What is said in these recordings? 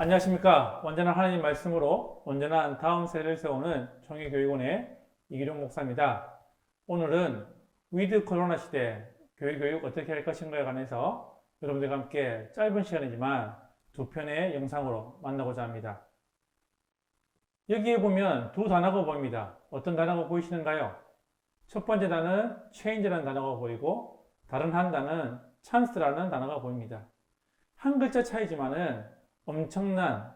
안녕하십니까. 온전한 하나님 말씀으로 온전한 다음 세대를 세우는 총회교육원의 이기룡 목사입니다. 오늘은 위드 코로나 시대 교육 어떻게 할 것인가에 관해서 여러분들과 함께 짧은 시간이지만 두 편의 영상으로 만나고자 합니다. 여기에 보면 두 단어가 보입니다. 어떤 단어가 보이시는가요? 첫 번째 단어는 change라는 단어가 보이고 다른 한 단어는 chance라는 단어가 보입니다. 한 글자 차이지만은 엄청난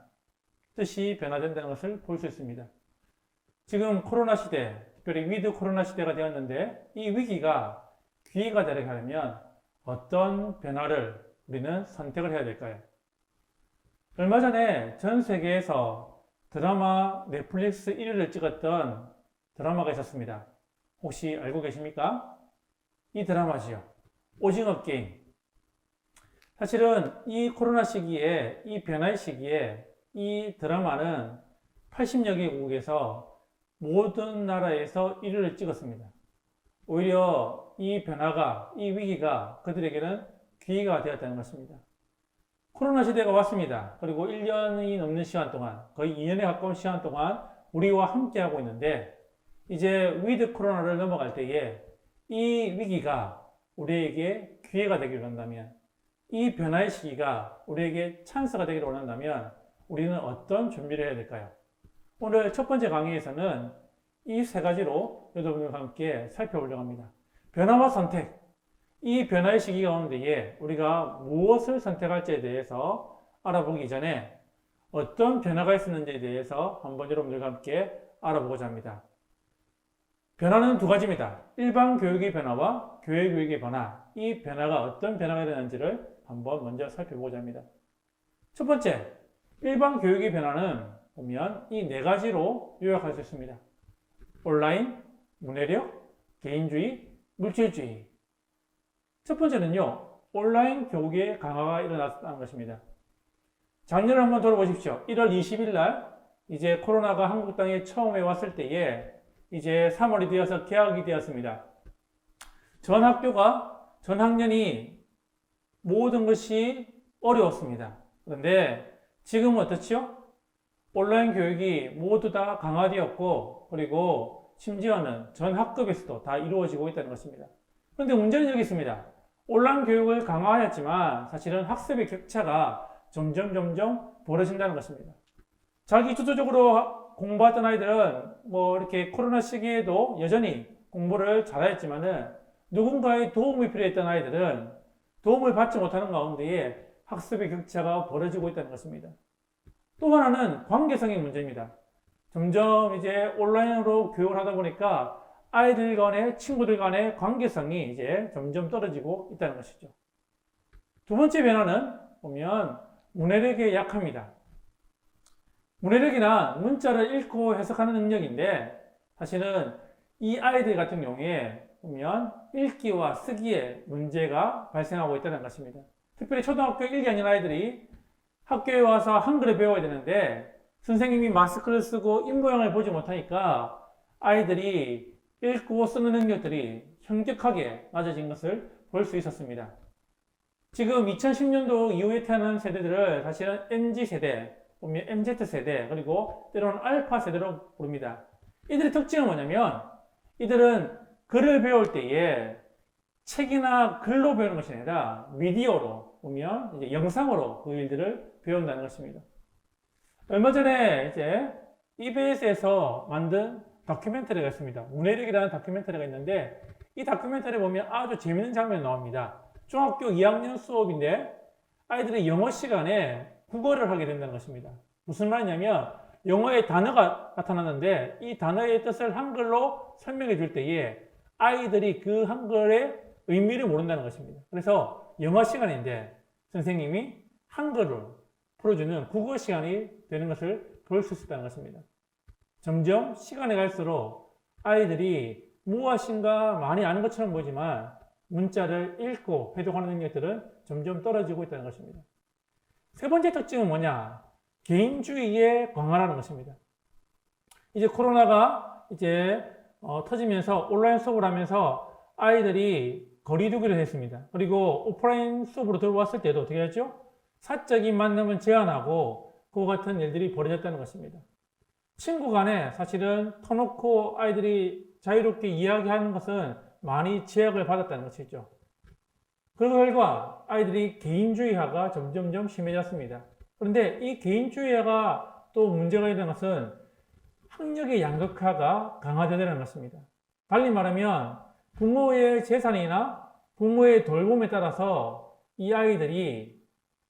뜻이 변화된다는 것을 볼 수 있습니다. 지금 코로나 시대, 특별히 위드 코로나 시대가 되었는데 이 위기가 기회가 되게 하려면 어떤 변화를 우리는 선택을 해야 될까요? 얼마 전에 전 세계에서 드라마 넷플릭스 1위를 찍었던 드라마가 있었습니다. 혹시 알고 계십니까? 이 드라마지요. 오징어 게임. 사실은 이 코로나 시기에, 이 변화의 시기에 이 드라마는 80여 개국에서 모든 나라에서 1위를 찍었습니다. 오히려 이 변화가, 이 위기가 그들에게는 기회가 되었다는 것입니다. 코로나 시대가 왔습니다. 그리고 1년이 넘는 시간 동안, 거의 2년에 가까운 시간 동안 우리와 함께하고 있는데 이제 위드 코로나를 넘어갈 때에 이 위기가 우리에게 기회가 되기를 원한다면, 이 변화의 시기가 우리에게 찬스가 되기를 원한다면 우리는 어떤 준비를 해야 될까요? 오늘 첫 번째 강의에서는 이 세 가지로 여러분들과 함께 살펴보려고 합니다. 변화와 선택. 이 변화의 시기가 오는 데에 우리가 무엇을 선택할지에 대해서 알아보기 전에 어떤 변화가 있었는지에 대해서 한번 여러분들과 함께 알아보고자 합니다. 변화는 두 가지입니다. 일반 교육의 변화와 교회 교육의 변화. 이 변화가 어떤 변화가 되는지를 한번 먼저 살펴보고자 합니다. 첫 번째, 일반 교육의 변화는 보면 이 네 가지로 요약할 수 있습니다. 온라인, 문해력, 개인주의, 물질주의. 첫 번째는요, 온라인 교육의 강화가 일어났다는 것입니다. 작년을 한번 돌아보십시오. 1월 20일 날 이제 코로나가 한국 땅에 처음에 왔을 때에 이제 3월이 되어서 개학이 되었습니다. 전 학교가, 전 학년이 모든 것이 어려웠습니다. 그런데 지금은 어떻지요? 온라인 교육이 모두 다 강화되었고, 그리고 심지어는 전 학급에서도 다 이루어지고 있다는 것입니다. 그런데 문제는 여기 있습니다. 온라인 교육을 강화하였지만 사실은 학습의 격차가 점점 벌어진다는 것입니다. 자기 주도적으로 공부하던 아이들은 뭐 이렇게 코로나 시기에도 여전히 공부를 잘했지만은 누군가의 도움이 필요했던 아이들은 도움을 받지 못하는 가운데에 학습의 격차가 벌어지고 있다는 것입니다. 또 하나는 관계성의 문제입니다. 점점 이제 온라인으로 교육을 하다 보니까 아이들 간의, 친구들 간의 관계성이 이제 점점 떨어지고 있다는 것이죠. 두 번째 변화는 보면 문해력에 약합니다. 문해력이나 문자를 읽고 해석하는 능력인데 사실은 이 아이들 같은 경우에 보면 읽기와 쓰기에 문제가 발생하고 있다는 것입니다. 특별히 초등학교 1, 2학년 아이들이 학교에 와서 한글을 배워야 되는데 선생님이 마스크를 쓰고 입모양을 보지 못하니까 아이들이 읽고 쓰는 능력들이 현격하게 낮아진 것을 볼 수 있었습니다. 지금 2010년도 이후에 태어난 세대들을 사실은 MZ세대, 보면 MZ세대, 그리고 때로는 알파세대로 부릅니다. 이들의 특징은 뭐냐면 이들은 글을 배울 때에 책이나 글로 배우는 것이 아니라 미디어로 보면 이제 영상으로 그 일들을 배운다는 것입니다. 얼마 전에 이제 EBS에서 만든 다큐멘터리가 있습니다. 문해력이라는 다큐멘터리가 있는데 이 다큐멘터리 보면 아주 재밌는 장면이 나옵니다. 중학교 2학년 수업인데 아이들이 영어 시간에 국어를 하게 된다는 것입니다. 무슨 말이냐면 영어의 단어가 나타났는데 이 단어의 뜻을 한글로 설명해 줄 때에 아이들이 그 한글의 의미를 모른다는 것입니다. 그래서 영어 시간인데 선생님이 한글을 풀어주는 국어 시간이 되는 것을 볼 수 있다는 것입니다. 점점 시간이 갈수록 아이들이 무엇인가 많이 아는 것처럼 보이지만 문자를 읽고 해독하는 능력들은 점점 떨어지고 있다는 것입니다. 세 번째 특징은 뭐냐? 개인주의의 강화라는 것입니다. 이제 코로나가 이제 터지면서 온라인 수업을 하면서 아이들이 거리두기를 했습니다. 그리고 오프라인 수업으로 들어왔을 때도 어떻게 했죠? 사적인 만남은 제한하고 그와 같은 일들이 벌어졌다는 것입니다. 친구 간에 사실은 터놓고 아이들이 자유롭게 이야기하는 것은 많이 제약을 받았다는 것이죠. 그 결과 아이들이 개인주의화가 점점점 심해졌습니다. 그런데 이 개인주의화가 또 문제가 있는 것은 학력의 양극화가 강화되는 것입니다. 달리 말하면 부모의 재산이나 부모의 돌봄에 따라서 이 아이들이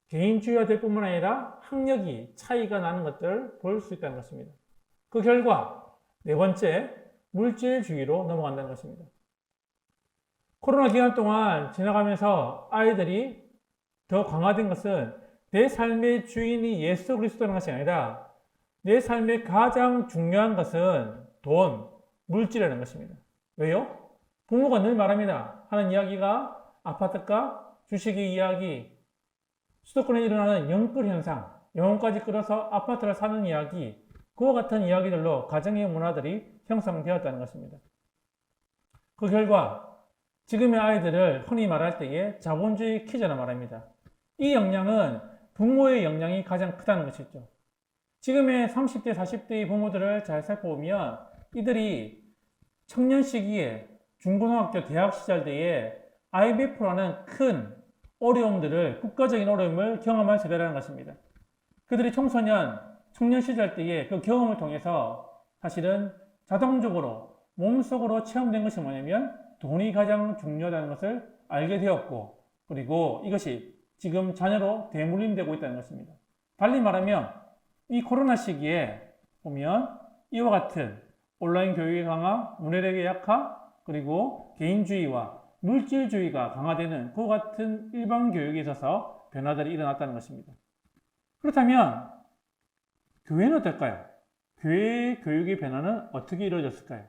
개인주의화 될 뿐만 아니라 학력이 차이가 나는 것들을 볼 수 있다는 것입니다. 그 결과 네 번째, 물질주의로 넘어간다는 것입니다. 코로나 기간 동안 지나가면서 아이들이 더 강화된 것은 내 삶의 주인이 예수 그리스도라는 것이 아니라 내 삶의 가장 중요한 것은 돈, 물질이라는 것입니다. 왜요? 부모가 늘 말합니다. 하는 이야기가 아파트가 주식의 이야기, 수도권에 일어나는 영끌 현상, 영혼까지 끌어서 아파트를 사는 이야기, 그와 같은 이야기들로 가정의 문화들이 형성되었다는 것입니다. 그 결과 지금의 아이들을 흔히 말할 때에 자본주의 키즈라 말합니다. 이 영향은 부모의 영향이 가장 크다는 것이죠. 지금의 30대, 40대의 부모들을 잘 살펴보면 이들이 청년 시기에 중고등학교, 대학 시절 때에 IMF라는 큰 어려움들을, 국가적인 어려움을 경험한 세대라는 것입니다. 그들이 청소년, 청년 시절 때에 그 경험을 통해서 사실은 자동적으로 몸속으로 체험된 것이 뭐냐면 돈이 가장 중요하다는 것을 알게 되었고, 그리고 이것이 지금 자녀로 대물림되고 있다는 것입니다. 달리 말하면 이 코로나 시기에 보면 이와 같은 온라인 교육의 강화, 문해력의 약화, 그리고 개인주의와 물질주의가 강화되는 그와 같은 일반 교육에 있어서 변화들이 일어났다는 것입니다. 그렇다면 교회는 어떨까요? 교회의 교육의 변화는 어떻게 이루어졌을까요?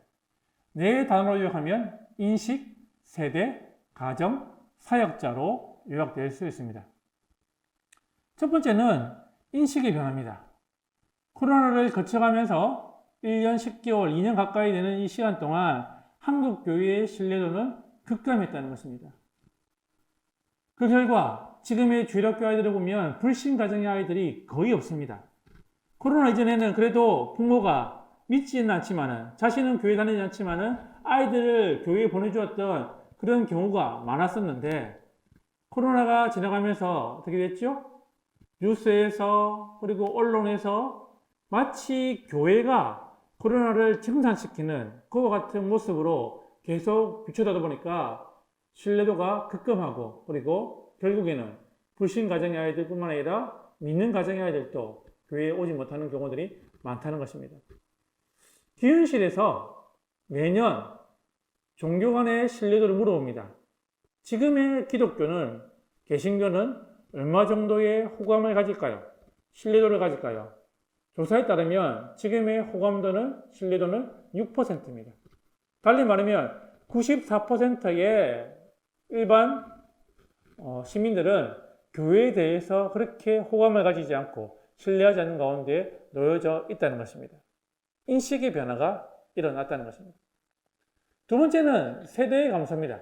네 단어로 요약하면 인식, 세대, 가정, 사역자로 요약될 수 있습니다. 첫 번째는 인식의 변화입니다. 코로나를 거쳐가면서 1년 10개월, 2년 가까이 되는 이 시간 동안 한국 교회의 신뢰도는 급감했다는 것입니다. 그 결과 지금의 주일학교 아이들을 보면 불신 가정의 아이들이 거의 없습니다. 코로나 이전에는 그래도 부모가 믿지는 않지만은, 자신은 교회 다니지 않지만은 아이들을 교회에 보내주었던 그런 경우가 많았었는데, 코로나가 지나가면서 어떻게 됐죠? 뉴스에서 그리고 언론에서 마치 교회가 코로나를 증산시키는 그와 같은 모습으로 계속 비춰다다 보니까 신뢰도가 급감하고, 그리고 결국에는 불신 가정의 아이들뿐만 아니라 믿는 가정의 아이들도 교회에 오지 못하는 경우들이 많다는 것입니다. 기윤실에서 매년 종교 간의 신뢰도를 물어봅니다. 지금의 기독교는, 개신교는 얼마 정도의 호감을 가질까요? 신뢰도를 가질까요? 조사에 따르면 지금의 호감도는, 신뢰도는 6%입니다. 달리 말하면 94%의 일반 시민들은 교회에 대해서 그렇게 호감을 가지지 않고 신뢰하지 않는 가운데 놓여져 있다는 것입니다. 인식의 변화가 일어났다는 것입니다. 두 번째는 세대의 감소입니다.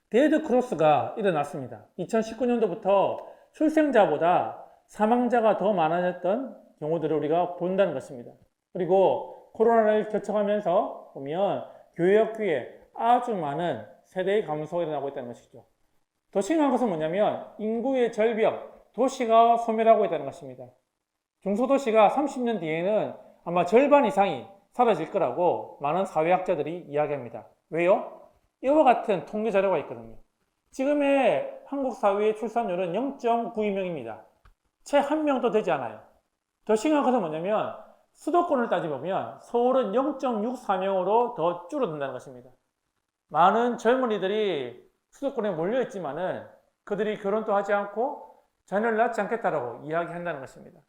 데드 크로스가 일어났습니다. 2019년도부터 출생자보다 사망자가 더 많아졌던 경우들을 우리가 본다는 것입니다. 그리고 코로나를 거쳐가면서 보면 교회학교에 아주 많은 세대의 감소가 일어나고 있다는 것이죠. 더 심각한 것은 뭐냐면 인구의 절벽, 도시가 소멸하고 있다는 것입니다. 중소도시가 30년 뒤에는 아마 절반 이상이 사라질 거라고 많은 사회학자들이 이야기합니다. 왜요? 이와 같은 통계 자료가 있거든요. 지금의 한국 사회의 출산율은 0.92명입니다. 채 한 명도 되지 않아요. 더 심각한 것은 뭐냐면 수도권을 따져보면 서울은 0.64명으로 더 줄어든다는 것입니다. 많은 젊은이들이 수도권에 몰려있지만은 그들이 결혼도 하지 않고 자녀를 낳지 않겠다라고 이야기한다는 것입니다.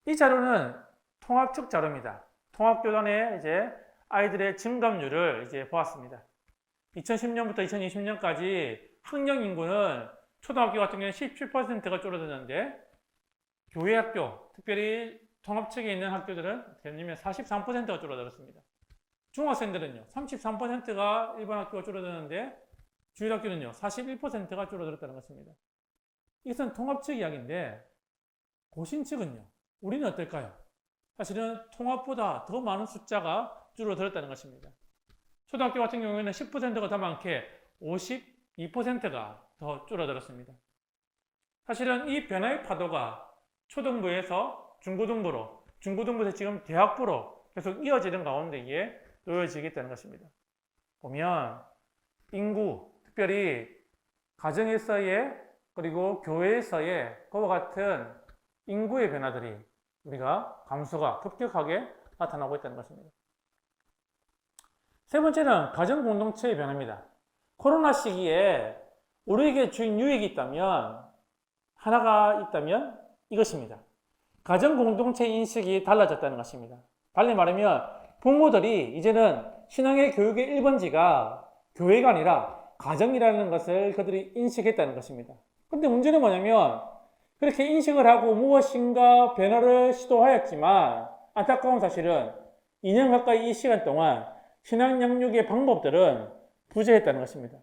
이 자료는 통합 측 자료입니다. 통합교단의 이제 아이들의 증감률을 이제 보았습니다. 2010년부터 2020년까지 학령 인구는 초등학교 같은 경우는 17%가 줄어드는데 교회 학교, 특별히 통합 측에 있는 학교들은 예를 들면 43%가 줄어들었습니다. 중학생들은요, 33%가 일반 학교가 줄어드는데 주일학교는요, 41%가 줄어들었다는 것입니다. 이것은 통합 측 이야기인데 고신 측은요. 우리는 어떨까요? 사실은 통합보다 더 많은 숫자가 줄어들었다는 것입니다. 초등학교 같은 경우에는 10%가 더 많게 52%가 더 줄어들었습니다. 사실은 이 변화의 파도가 초등부에서 중고등부로, 중고등부에서 지금 대학부로 계속 이어지는 가운데에 놓여지겠다는 것입니다. 보면 인구, 특별히 가정에서의 그리고 교회에서의 그와 같은 인구의 변화들이 우리가 감소가 급격하게 나타나고 있다는 것입니다. 세 번째는 가정 공동체의 변화입니다. 코로나 시기에 우리에게 주인 유익이 있다면 하나가 있다면 이것입니다. 가정 공동체 인식이 달라졌다는 것입니다. 달리 말하면 부모들이 이제는 신앙의 교육의 1번지가 교회가 아니라 가정이라는 것을 그들이 인식했다는 것입니다. 근데 문제는 뭐냐면 그렇게 인식을 하고 무엇인가 변화를 시도하였지만 안타까운 사실은 2년 가까이 이 시간 동안 신앙 양육의 방법들은 부재했다는 것입니다.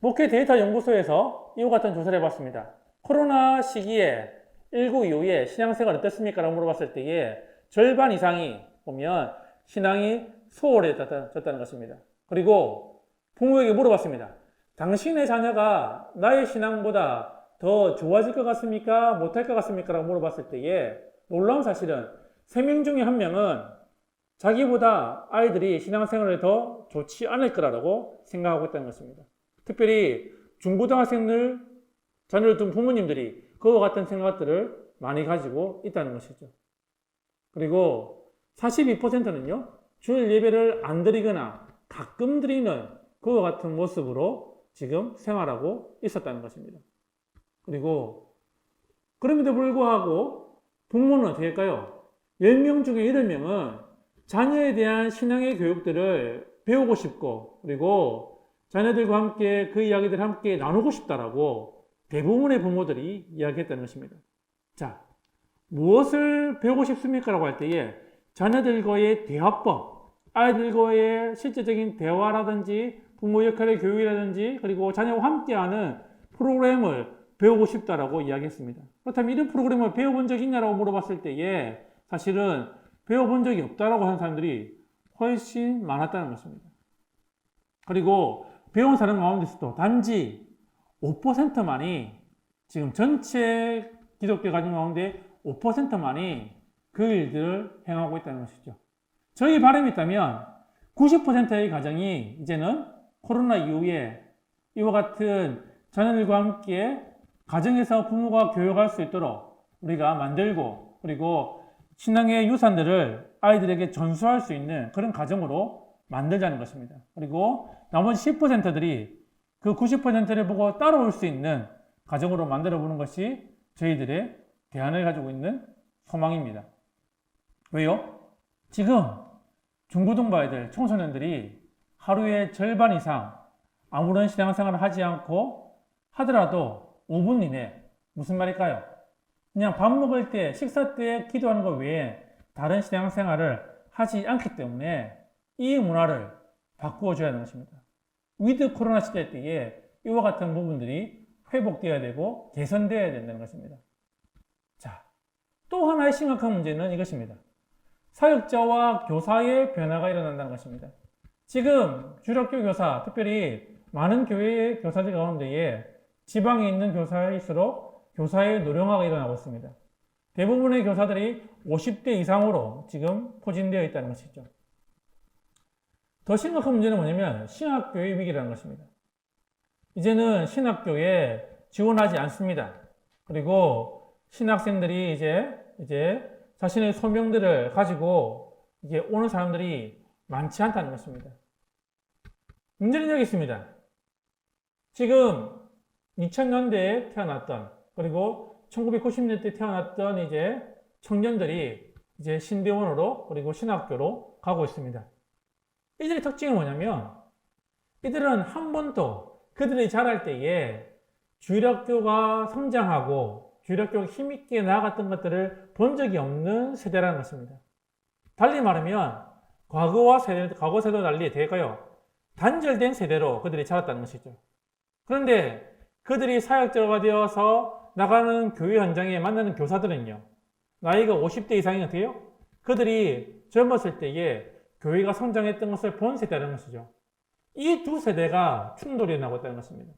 목회 데이터 연구소에서 이와 같은 조사를 해봤습니다. 코로나 시기에 19 이후에 신앙생활 어땠습니까? 라고 물어봤을 때에 절반 이상이 보면 신앙이 소홀해졌다는 것입니다. 그리고 부모에게 물어봤습니다. 당신의 자녀가 나의 신앙보다 더 좋아질 것 같습니까? 못할 것 같습니까? 라고 물어봤을 때에 놀라운 사실은 3명 중에 1명은 자기보다 아이들이 신앙생활에 더 좋지 않을 거라고 생각하고 있다는 것입니다. 특별히 중고등학생들 자녀를 둔 부모님들이 그와 같은 생각들을 많이 가지고 있다는 것이죠. 그리고 42%는요, 주일 예배를 안 드리거나 가끔 드리는 그와 같은 모습으로 지금 생활하고 있었다는 것입니다. 그리고 그럼에도 불구하고 부모는 어떻게 할까요? 10명 중에 8명은 자녀에 대한 신앙의 교육들을 배우고 싶고 그리고 자녀들과 함께 그 이야기들을 함께 나누고 싶다라고 대부분의 부모들이 이야기했다는 것입니다. 자, 무엇을 배우고 싶습니까? 라고 할 때에 자녀들과의 대화법, 아이들과의 실제적인 대화라든지 부모 역할의 교육이라든지 그리고 자녀와 함께하는 프로그램을 배우고 싶다라고 이야기했습니다. 그렇다면 이런 프로그램을 배워본 적이 있냐라고 물어봤을 때에 사실은 배워본 적이 없다라고 하는 사람들이 훨씬 많았다는 것입니다. 그리고 배운 사람 가운데서도 단지 5%만이 지금 전체 기독교 가정 가운데 5%만이 그 일들을 행하고 있다는 것이죠. 저희 바람이 있다면 90%의 가정이 이제는 코로나 이후에 이와 같은 자녀들과 함께 가정에서 부모가 교육할 수 있도록 우리가 만들고 그리고 신앙의 유산들을 아이들에게 전수할 수 있는 그런 가정으로 만들자는 것입니다. 그리고 나머지 10%들이 그 90%를 보고 따라올 수 있는 가정으로 만들어 보는 것이 저희들의 대안을 가지고 있는 소망입니다. 왜요? 지금 중고등부 아이들, 청소년들이 하루의 절반 이상 아무런 신앙생활을 하지 않고 하더라도 5분 이내, 무슨 말일까요? 그냥 밥 먹을 때, 식사 때 기도하는 것 외에 다른 신앙생활을 하지 않기 때문에 이 문화를 바꾸어줘야 하는 것입니다. 위드 코로나 시대 때에 이와 같은 부분들이 회복되어야 되고 개선되어야 된다는 것입니다. 자, 또 하나의 심각한 문제는 이것입니다. 사역자와 교사의 변화가 일어난다는 것입니다. 지금 주력교 교사, 특별히 많은 교회의 교사들 가운데에 지방에 있는 교사일수록 교사의 노령화가 일어나고 있습니다. 대부분의 교사들이 50대 이상으로 지금 포진되어 있다는 것이죠. 더 심각한 문제는 뭐냐면 신학교의 위기라는 것입니다. 이제는 신학교에 지원하지 않습니다. 그리고 신학생들이 이제 자신의 소명들을 가지고 이제 오는 사람들이 많지 않다는 것입니다. 문제는 여기 있습니다. 지금 2000년대에 태어났던 그리고 1990년대 태어났던 이제 청년들이 이제 신대원으로 그리고 신학교로 가고 있습니다. 이들의 특징은 뭐냐면 이들은 한 번도 그들이 자랄 때에 주일학교가 성장하고 주일학교가 힘있게 나아갔던 것들을 본 적이 없는 세대라는 것입니다. 달리 말하면 과거 세대와 달리 대가요 단절된 세대로 그들이 자랐다는 것이죠. 그런데 그들이 사역자가 되어서 나가는 교회 현장에 만나는 교사들은요, 나이가 50대 이상이 어때요? 그들이 젊었을 때에 교회가 성장했던 것을 본 세대라는 것이죠. 이 두 세대가 충돌이 나고 있다는 것입니다.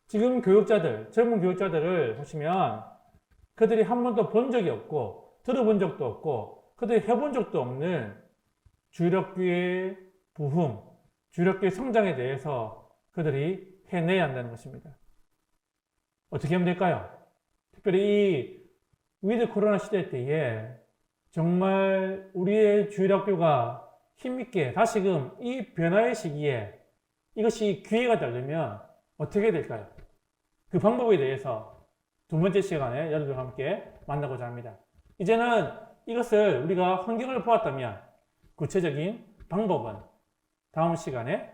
지금 교육자들, 젊은 교육자들을 보시면 그들이 한 번도 본 적이 없고 들어본 적도 없고 그들이 해본 적도 없는 주력교회의 부흥, 주력교회 성장에 대해서 그들이 해내야 한다는 것입니다. 어떻게 하면 될까요? 특별히 이 위드 코로나 시대 때에 정말 우리의 주일학교가 힘있게 다시금 이 변화의 시기에 이것이 기회가 되려면 어떻게 될까요? 그 방법에 대해서 두 번째 시간에 여러분과 함께 만나고자 합니다. 이제는 이것을 우리가 환경을 보았다면 구체적인 방법은 다음 시간에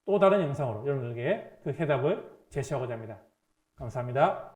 또 다른 영상으로 여러분들에게 그 해답을 제시하고자 합니다. 감사합니다.